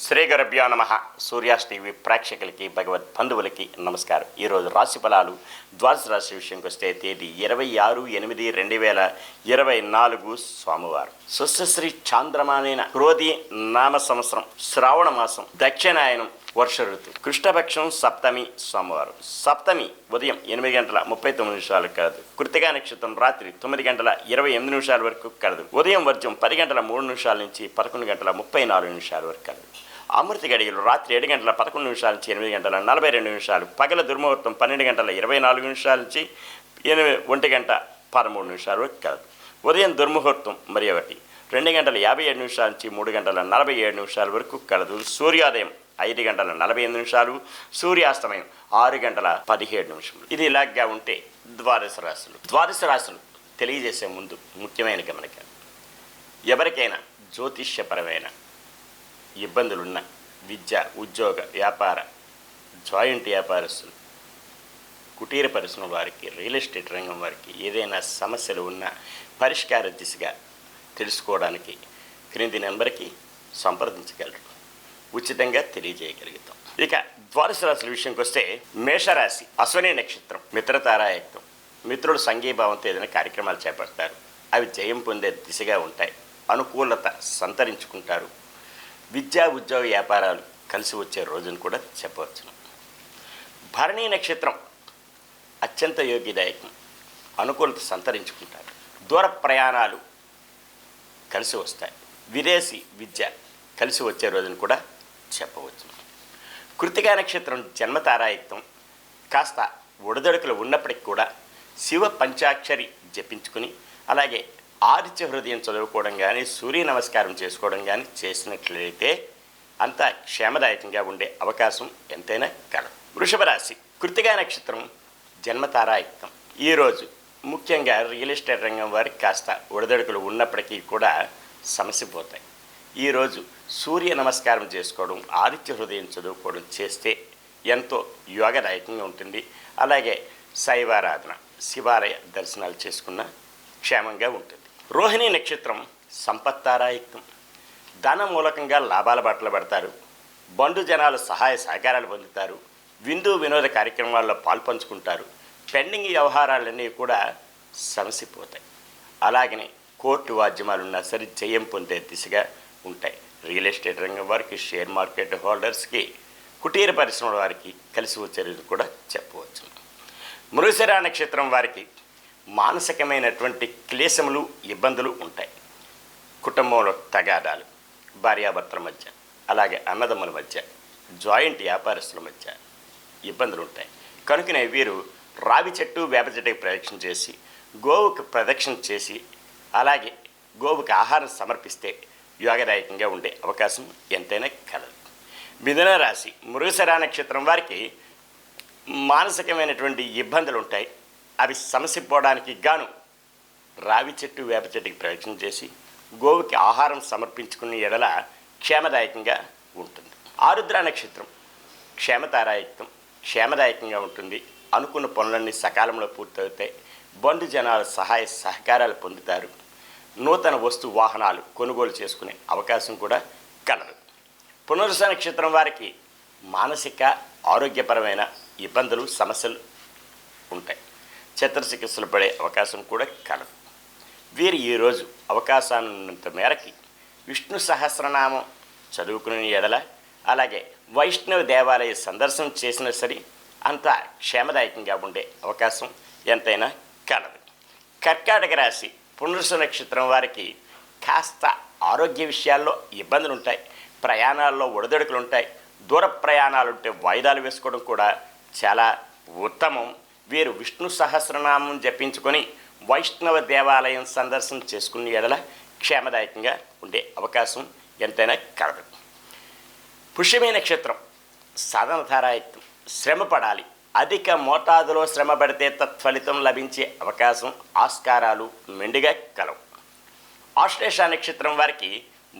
శ్రీ గురుభ్యో నమః. సూర్యాస్ టీవీ ప్రేక్షకులకి భగవద్ బంధువులకి నమస్కారం. ఈరోజు రాశి ఫలాలు ద్వాదశ రాశి విషయంకి వస్తే తేదీ 26/8/2024 సోమవారం. స్వస్తిశ్రీ చాంద్రమానైన క్రోధి నామ సంవత్సరం శ్రావణ మాసం దక్షిణాయనం వర్ష ఋతువు కృష్ణపక్షం సప్తమి సోమవారం. సప్తమి ఉదయం 8:39 కలదు. కృతికా నక్షత్రం రాత్రి 9:28 వరకు కలదు. ఉదయం వర్జం 10:03 నుంచి 11:34 వరకు కలదు. అమృత గడియలు రాత్రి 7:11 నుంచి 8:42. పగల దుర్ముహూర్తం 12:24 నుంచి 1:13 వరకు కలదు. ఉదయం దుర్ముహూర్తం మరి ఒకటి 2:57 నుంచి 3:47 వరకు కలదు. సూర్యోదయం 5:48, సూర్యాస్తమయం 6:17. ఇది ఇలాగా ఉంటే ద్వాదశ రాశులు తెలియజేసే ముందు ముఖ్యమైన గమనిక, ఎవరికైనా జ్యోతిష్యపరమైన ఇబ్బందులున్న విద్య, ఉద్యోగ, వ్యాపార, జాయింట్ వ్యాపారస్తులు, కుటీర పరిశ్రమ వారికి, రియల్ ఎస్టేట్ రంగం వారికి ఏదైనా సమస్యలు ఉన్న పరిష్కార దిశగా తెలుసుకోవడానికి క్రింది నెంబర్కి సంప్రదించగలరు. ఉచితంగా తెలియజేయగలుగుతాం. ఇక ద్వాదశ రాశుల విషయంకి వస్తే మేషరాశి అశ్వని నక్షత్రం మిత్రతారాయుక్తం. మిత్రులు సంఘీభావంతో ఏదైనా కార్యక్రమాలు చేపడతారు. అవి జయం పొందే దిశగా ఉంటాయి. అనుకూలత సంతరించుకుంటారు. విద్యా, ఉద్యోగ, వ్యాపారాలు కలిసి వచ్చే రోజును కూడా చెప్పవచ్చును. భరణీ నక్షత్రం అత్యంత యోగ్యదాయకం. అనుకూలత సంతరించుకుంటారు. దూర ప్రయాణాలు కలిసి వస్తాయి. విదేశీ విద్య కలిసి వచ్చే రోజును కూడా చెప్పవచ్చు. కృతికా నక్షత్రం జన్మతారాయుక్తం. కాస్త ఒడిదొడుకులు ఉన్నప్పటికీ కూడా శివ పంచాక్షరి జపించుకుని, అలాగే ఆదిత్య హృదయం చదువుకోవడం కానీ, సూర్య నమస్కారం చేసుకోవడం కానీ చేసినట్లయితే అంతా క్షేమదాయకంగా ఉండే అవకాశం ఎంతైనా కలదు. వృషభ రాశి కృతికా నక్షత్రం జన్మతారాయుక్తం. ఈరోజు ముఖ్యంగా రియల్ ఎస్టేట్ రంగం వారికి కాస్త ఒడిదొడుకులు ఉన్నప్పటికీ కూడా సమస్య పోతాయి. ఈరోజు సూర్య నమస్కారం చేసుకోవడం, ఆదిత్య హృదయం చదువుకోవడం చేస్తే ఎంతో యోగదాయకంగా ఉంటుంది. అలాగే శైవారాధన, శివాలయ దర్శనాలు చేసుకున్న క్షేమంగా ఉంటుంది. రోహిణీ నక్షత్రం సంపత్తారాయుక్తం. ధన మూలకంగా లాభాల బాటలో పడతారు. బంధు జనాలు సహాయ సహకారాలు పొందుతారు. విందు వినోద కార్యక్రమాల్లో పాల్పంచుకుంటారు. పెండింగ్ వ్యవహారాలన్నీ కూడా సమసిపోతాయి. అలాగనే కోర్టు వాద్యమాలున్నా సరే జయం పొందే దిశగా ఉంటాయి. రియల్ ఎస్టేట్ రంగం వారికి, షేర్ మార్కెట్ హోల్డర్స్కి, కుటీర పరిశ్రమల వారికి కలిసి వచ్చేది కూడా చెప్పవచ్చు. మృగశిర నక్షత్రం వారికి మానసికమైనటువంటి క్లేశములు, ఇబ్బందులు ఉంటాయి. కుటుంబంలో తగాదాలు, భార్యాభర్తల మధ్య, అలాగే అన్నదమ్ముల మధ్య, జాయింట్ వ్యాపారస్తుల మధ్య ఇబ్బందులు ఉంటాయి. కనుకనే వీరు రావి చెట్టు, వేప చెట్టుకి ప్రదక్షిణ చేసి, గోవుకు ప్రదక్షిణ చేసి, అలాగే గోవుకి ఆహారం సమర్పిస్తే యోగదాయకంగా ఉండే అవకాశం ఎంతైనా కలదు. మిథున రాశి మృగశిర నక్షత్రం వారికి మానసికమైనటువంటి ఇబ్బందులు ఉంటాయి. అవి సమసిపోవడానికి గాను రావి చెట్టు, వేప చెట్టుకి ప్రదక్షిణ చేసి గోవుకి ఆహారం సమర్పించుకునే ఎడల క్షేమదాయకంగా ఉంటుంది. ఆరుద్ర నక్షత్రం క్షేమతారాయుక్తం. క్షేమదాయకంగా ఉంటుంది. అనుకున్న పనులన్నీ సకాలంలో పూర్తవుతాయి. బంధు జనాలు సహాయ సహకారాలు పొందుతారు. నూతన వస్తు వాహనాలు కొనుగోలు చేసుకునే అవకాశం కూడా కలదు. పునరుస నక్షత్రం వారికి మానసిక ఆరోగ్యపరమైన ఇబ్బందులు, సమస్యలు ఉంటాయి. చిత్రచికిత్సలు పడే అవకాశం కూడా కలదు. వీరు ఈరోజు అవకాశాన్నంత మేరకి విష్ణు సహస్రనామం చదువుకునే ఎడల, అలాగే వైష్ణవ దేవాలయ సందర్శనం చేసినా సరే అంతా క్షేమదాయకంగా ఉండే అవకాశం ఎంతైనా కలదు. కర్కాటక రాశి పునరుస నక్షత్రం వారికి కాస్త ఆరోగ్య విషయాల్లో ఇబ్బందులు ఉంటాయి. ప్రయాణాల్లో ఒడిదొడుకులు ఉంటాయి. దూర ప్రయాణాలు ఉంటే వాయిదాలు వేసుకోవడం కూడా చాలా ఉత్తమం. వీరు విష్ణు సహస్రనామం జపించుకొని వైష్ణవ దేవాలయం సందర్శన చేసుకునే ఎడల క్షేమదాయకంగా ఉండే అవకాశం ఎంతైనా కలదు. పుష్యమి నక్షత్రం సాధనధారాయుక్తం. శ్రమ పడాలి. అధిక మోతాదులో శ్రమ పడితే తత్ఫలితం లభించే అవకాశం, ఆస్కారాలు మెండుగా కలవు. ఆశ్లేష నక్షత్రం వారికి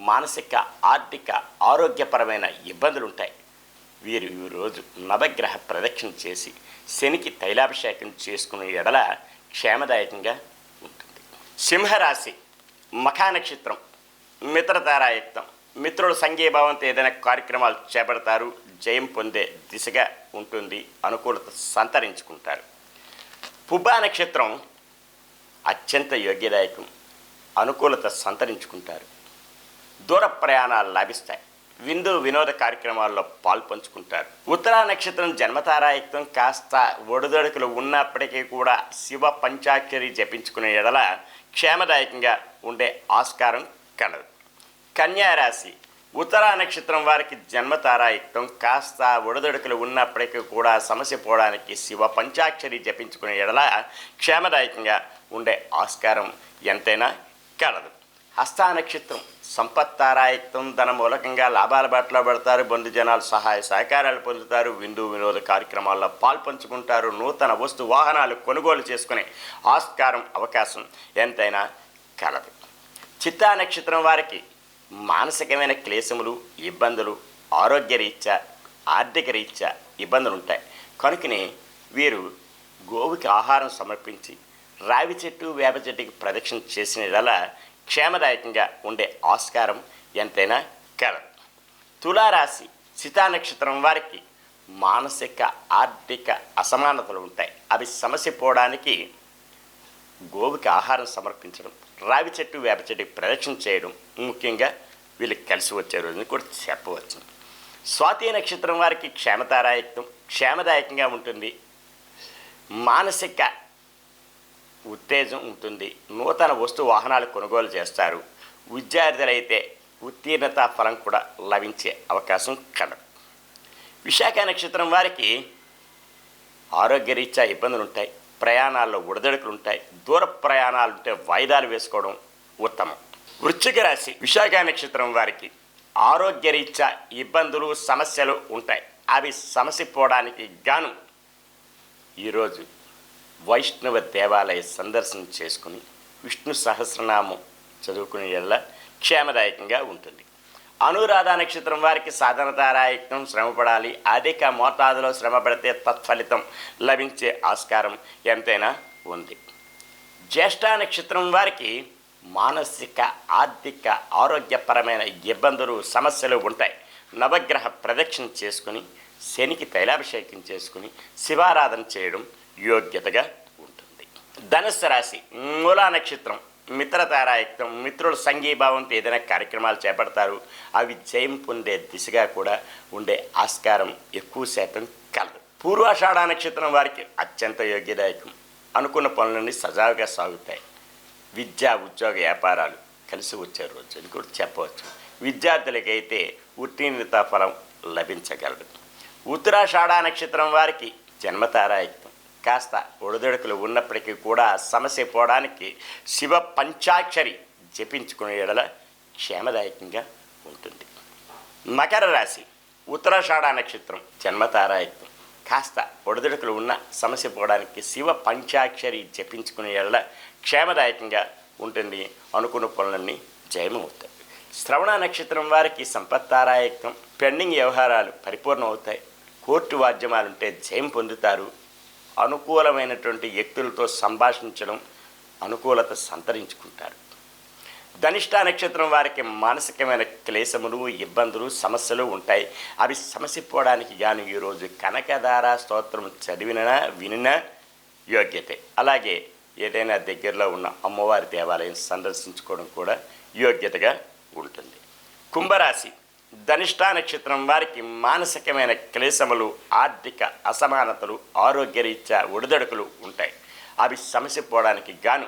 మానసిక, ఆర్థిక, ఆరోగ్యపరమైన ఇబ్బందులు ఉంటాయి. వీరు ఈరోజు నవగ్రహ ప్రదక్షిణ చేసి శనికి తైలాభిషేకం చేసుకునే ఎడల క్షేమదాయకంగా ఉంటుంది. సింహరాశి మఖా నక్షత్రం మిత్రతారాయుక్తం. మిత్రుల సంఘీభావంతో ఏదైనా కార్యక్రమాలు చేపడతారు, జయం పొందే దిశగా ఉంటుంది, అనుకూలత సంతరించుకుంటారు. పుబ్బా నక్షత్రం అత్యంత యోగ్యదాయకం, అనుకూలత సంతరించుకుంటారు. దూర ప్రయాణాలు లాభిస్తాయి. విందు వినోద కార్యక్రమాల్లో పాల్పంచుకుంటారు. ఉత్తరా నక్షత్రం జన్మతారాయుక్తం, కాస్త ఒడిదొడుకులు ఉన్నప్పటికీ కూడా శివ పంచాక్షరి జపించుకునే ఎడల క్షేమదాయకంగా ఉండే ఆస్కారం కలదు. కన్యారాశి ఉత్తరా నక్షత్రం వారికి జన్మతారాయుక్తం, కాస్త ఒడిదొడుకులు ఉన్నప్పటికీ కూడా సమస్య పోవడానికి శివ పంచాక్షరి జపించుకునే ఎడల క్షేమదాయకంగా ఉండే ఆస్కారం ఎంతైనా కలదు. హస్తా నక్షత్రం సంపత్తారాయుక్తం, ధన మూలకంగా లాభాల బాటలో పడతారు. బంధుజనాలు సహాయ సహకారాలు పొందుతారు. విందు వినోద కార్యక్రమాల్లో పాల్పంచుకుంటారు. నూతన వస్తు వాహనాలు కొనుగోలు చేసుకునే ఆస్కారం అవకాశం ఎంతైనా కలదు. చిత్తా నక్షత్రం వారికి మానసికమైన క్లేశములు, ఇబ్బందులు, ఆరోగ్యరీత్యా ఆర్థిక రీత్యా ఇబ్బందులు ఉంటాయి. కనుకనే వీరు గోవుకి ఆహారం సమర్పించి రావి చెట్టు వేప చెట్టుకి ప్రదక్షిణ చేసిన క్షేమదాయకంగా ఉండే ఆస్కారం ఎంతైనా కలదు. తులారాశి చితా నక్షత్రం వారికి మానసిక ఆర్థిక అసమానతలు ఉంటాయి. అవి సమస్య పోవడానికి గోవుకి ఆహారం సమర్పించడం, రావి చెట్టు వేప చెట్టుకి ప్రదక్షిణ చేయడం ముఖ్యంగా వీళ్ళకి కలిసి వచ్చే రోజుని కూడా చెప్పవచ్చు. స్వాతి నక్షత్రం వారికి క్షేమదాయకంగా ఉంటుంది. మానసిక ఉత్తేజం ఉంటుంది. నూతన వస్తు వాహనాలు కొనుగోలు చేస్తారు. విద్యార్థులైతే ఉత్తీర్ణత ఫలం కూడా లభించే అవకాశం కలదు. విశాఖ నక్షత్రం వారికి ఆరోగ్యరీత్యా ఇబ్బందులు ఉంటాయి. ప్రయాణాల్లో ఒడిదొడుకులు ఉంటాయి. దూర ప్రయాణాలు ఉంటే వాయిదాలు వేసుకోవడం ఉత్తమం. వృశ్చిక రాశి విశాఖ నక్షత్రం వారికి ఆరోగ్యరీత్యా ఇబ్బందులు సమస్యలు ఉంటాయి. అవి సమస్య పోవడానికి గాను ఈరోజు వైష్ణవ దేవాలయ సందర్శన చేసుకుని విష్ణు సహస్రనామం చదువుకునే వల్ల క్షేమదాయకంగా ఉంటుంది. అనురాధ నక్షత్రం వారికి సాధనతారాయుక్తం, శ్రమపడాలి. అధిక మోతాదులో శ్రమ పడితే తత్ఫలితం లభించే ఆస్కారం ఎంతైనా ఉంది. జ్యేష్ఠ నక్షత్రం వారికి మానసిక ఆర్థిక ఆరోగ్యపరమైన ఇబ్బందులు సమస్యలు ఉంటాయి. నవగ్రహ ప్రదక్షిణ చేసుకుని శనికి తైలాభిషేకం చేసుకుని శివారాధన చేయడం యోగ్యతగా ఉంటుంది. ధనుస్సు రాశి మూలా నక్షత్రం మిత్రతారాయుక్తం, మిత్రుల సంఘీభావంతో ఏదైనా కార్యక్రమాలు చేపడతారు. అవి జయం పొందే దిశగా కూడా ఉండే ఆస్కారం ఎక్కువ శాతం కలదు. పూర్వాషాఢ నక్షత్రం వారికి అత్యంత యోగ్యదాయకం, అనుకున్న పనులన్నీ సజావుగా సాగుతాయి. విద్యా ఉద్యోగ వ్యాపారాలు కలిసి వచ్చే రోజు అని కూడా చెప్పవచ్చు. విద్యార్థులకైతే ఉత్తీర్ణత ఫలం లభించగలదు. ఉత్తరాషాఢ నక్షత్రం వారికి జన్మతారాయుక్తం, కాస్త ఒడిదొడుకులు ఉన్నప్పటికీ కూడా సమస్య పోవడానికి శివ పంచాక్షరి జపించుకునే ఎడల క్షేమదాయకంగా ఉంటుంది. మకర రాశి ఉత్తరాషాఢ నక్షత్రం జన్మతారాయుక్తం, కాస్త ఒడిదొడుకులు ఉన్న సమస్య పోవడానికి శివ పంచాక్షరి జపించుకునే ఎడల క్షేమదాయకంగా ఉంటుంది. అనుకున్న పనులన్నీ జయమవుతాయి. శ్రవణ నక్షత్రం వారికి సంపత్తారాయుక్తం, పెండింగ్ వ్యవహారాలు పరిపూర్ణం అవుతాయి. కోర్టు వాద్యమాలుంటే జయం పొందుతారు. అనుకూలమైనటువంటి వ్యక్తులతో సంభాషించడం అనుకూలత సంతరించుకుంటారు. ధనిష్ట నక్షత్రం వారికి మానసికమైన క్లేశములు, ఇబ్బందులు, సమస్యలు ఉంటాయి. అవి సమస్య పోవడానికి గాను ఈరోజు కనకదార స్తోత్రం చదివినా వినినా యోగ్యతే. అలాగే ఏదైనా దగ్గరలో ఉన్న అమ్మవారి దేవాలయం సందర్శించుకోవడం కూడా యోగ్యతగా ఉంటుంది. కుంభరాశి ధనిష్ట నక్షత్రం వారికి మానసికమైన క్లేశములు, ఆర్థిక అసమానతలు, ఆరోగ్యరీత్యా ఒడిదొడుకులు ఉంటాయి. అవి సమస్య పోవడానికి గాను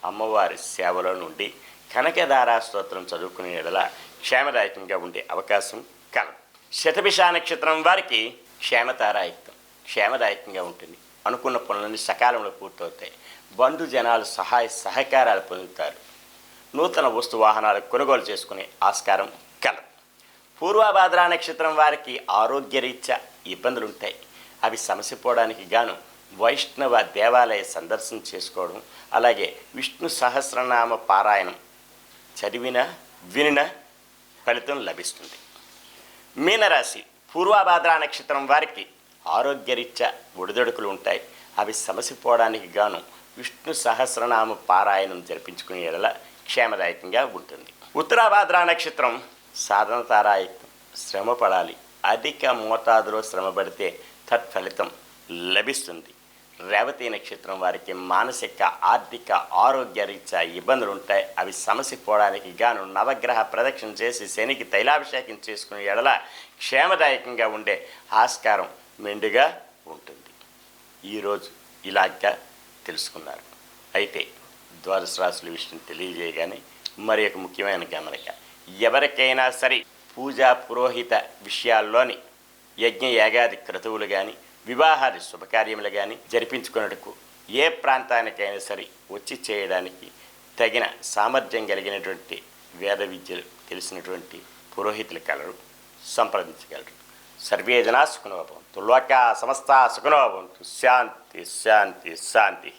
అమ్మవారి సేవలో నుండి కనకదారా స్తోత్రం చదువుకునే ఎడల క్షేమదాయకంగా ఉండే అవకాశం కలదు. శతభిష నక్షత్రం వారికి క్షేమదాయకంగా ఉంటుంది. అనుకున్న పనులన్నీ సకాలంలో పూర్తవుతాయి. బంధుజనాలు సహాయ సహకారాలు పొందుతారు. నూతన వస్తు వాహనాలు కొనుగోలు చేసుకునే ఆస్కారం కలదు. పూర్వభాద్ర నక్షత్రం వారికి ఆరోగ్యరీత్యా ఇబ్బందులు ఉంటాయి. అవి సమస్య పోవడానికి గాను వైష్ణవ దేవాలయ సందర్శన చేసుకోవడం, అలాగే విష్ణు సహస్రనామ పారాయణం చదివిన వినిన ఫలితం లభిస్తుంది. మీనరాశి పూర్వభాద్ర నక్షత్రం వారికి ఆరోగ్యరీత్యా ఒడిదొడుకులు ఉంటాయి. అవి సమస్య పోవడానికి గాను విష్ణు సహస్రనామ పారాయణం జరిపించుకునే ఎడల క్షేమదాయకంగా ఉంటుంది. ఉత్తరాభాద్ర నక్షత్రం సాధనతారాయుక్తం, శ్రమ పడాలి. అధిక మోతాదులో శ్రమ పడితే తత్ఫలితం లభిస్తుంది. రేవతి నక్షత్రం వారికి మానసిక, ఆర్థిక, ఆరోగ్య రీత్యా ఇబ్బందులు ఉంటాయి. అవి సమసిపోవడానికి గాను నవగ్రహ ప్రదక్షిణ చేసి శనికి తైలాభిషేకం చేసుకునే ఎడల క్షేమదాయకంగా ఉండే ఆస్కారం మెండుగా ఉంటుంది. ఈరోజు ఇలాగా తెలుసుకున్నారు. అయితే ద్వాదశ రాశుల విషయం తెలియజేయగానే మరి ఒక ముఖ్యమైన గమనిక, ఎవరికైనా సరే పూజా పురోహిత విషయాల్లోని యజ్ఞ యాగాది క్రతువులు కానీ, వివాహాది శుభకార్యములు కానీ జరిపించుకున్నట్టుకు ఏ ప్రాంతానికైనా సరే వచ్చి చేయడానికి తగిన సామర్థ్యం కలిగినటువంటి వేద విద్యలు తెలిసినటువంటి పురోహితులు కలరు, సంప్రదించగలరు. సర్వే జనా సుఖినో భవంతు, లోకా సమస్తా సుఖినో భవంతు. శాంతి శాంతి శాంతి.